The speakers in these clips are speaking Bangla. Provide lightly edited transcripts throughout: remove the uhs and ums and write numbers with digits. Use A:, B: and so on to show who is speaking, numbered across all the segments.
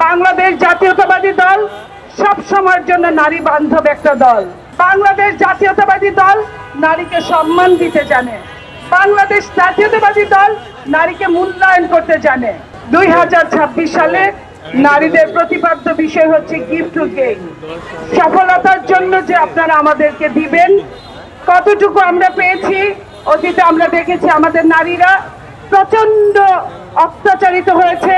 A: বাংলাদেশ জাতীয়তাবাদী দল সব সময়ের জন্য নারী বান্ধব একটা দল। বাংলাদেশ জাতীয়তাবাদী দল নারীকে সম্মান দিতে জানে। বাংলাদেশ জাতীয়তাবাদী দল নারীকে মূল্যায়ন করতে জানে। 2026 সালে নারীদের প্রতিপাদ্য বিষয় হচ্ছে গিফট টু গেইন। সফলতার জন্য যে আপনারা আমাদেরকে দিবেন, কতটুকু আমরা পেয়েছি। অতীতে আমরা দেখেছি আমাদের নারীরা প্রচন্ড অত্যাচারিত হয়েছে,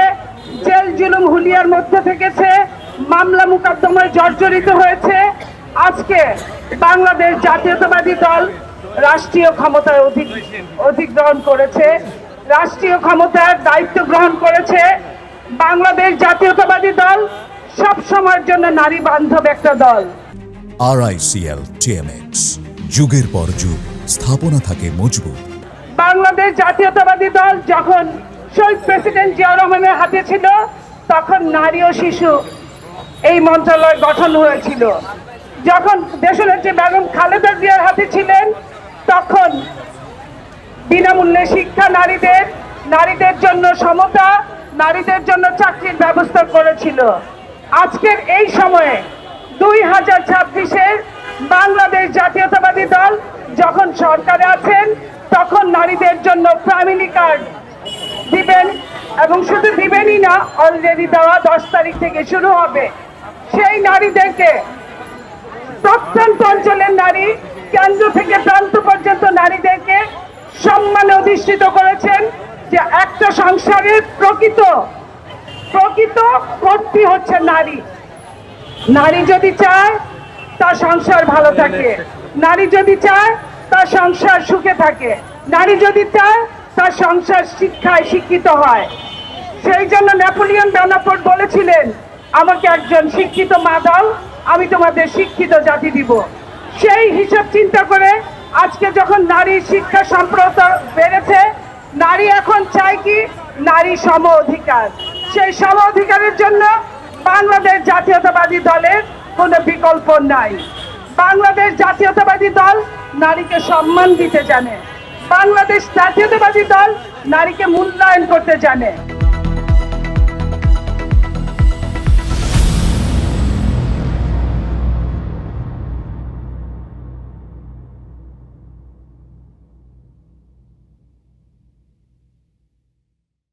A: জেল জুলুম হুলিয়ার মধ্যে থেকেছে, মামলা মোকদ্দমায় জর্জরিত হয়েছে। আজকে বাংলাদেশ জাতীয়তাবাদী দল রাষ্ট্রীয় ক্ষমতায় অধিগ্রহণ করেছে, রাষ্ট্রীয় ক্ষমতার দায়িত্ব গ্রহণ করেছে। বাংলাদেশ জাতীয়তাবাদী দল সব সময়ের জন্য নারী বান্ধব একটা দল।
B: RICL TMX, যুগের পর যুগ স্থাপনা থাকে মজবুত।
A: বাংলাদেশ জাতীয়তাবাদী দল যখন শহীদ প্রেসিডেন্ট জিয়া রহমানের হাতে ছিল, তখন নারী ও শিশু এই মন্ত্রণালয় গঠন হয়েছিল। যখন দেশনেত্রী বেগম খালেদা জিয়ার হাতে ছিলেন, তখন বিনামূল্যে শিক্ষা নারীদের জন্য সমতা, নারীদের জন্য চাকরির ব্যবস্থা করেছিল। আজকের এই সময়ে 2026-এর বাংলাদেশ জাতীয়তাবাদী দল যখন সরকারে আছেন, তখন নারীদের জন্য ফ্যামিলি কার্ড দিবেন, এবং শুধু দিবেনই না, অলরেডি দেওয়া 10 তারিখ থেকে শুরু হবে। সেই নারীদেরকে প্রত্যন্ত অঞ্চলের নারী, কেন্দ্র থেকে প্রান্ত পর্যন্ত নারীদেরকে সম্মানে অধিষ্ঠিত করেছেন যে একটা সংসারের প্রকৃত কর্ত্রী হচ্ছে নারী। নারী যদি চায় তার সংসার ভালো থাকে, নারী যদি চায় তার সংসার সুখে থাকে, নারী যদি চায় তার সংসার শিক্ষায় শিক্ষিত হয়। সেই জন্য নেপোলিয়ন বোনাপার্ট বলেছিলেন, আমাকে একজন শিক্ষিত মা দাও, আমি তোমাদের শিক্ষিত জাতি দিব। সেই হিসাব চিন্তা করে আজকে যখন নারী শিক্ষা সম্প্রসারতা বেড়েছে, নারী এখন চায় কি, নারী সম অধিকার। সেই সম অধিকারের জন্য বাংলাদেশ জাতীয়তাবাদী দলের কোনো বিকল্প নাই। বাংলাদেশ জাতীয়তাবাদী দল নারীকে সম্মান দিতে জানে। বাংলাদেশ জাতীয়তাবাদী দল নারীকে মূল্যায়ন করতে জানে।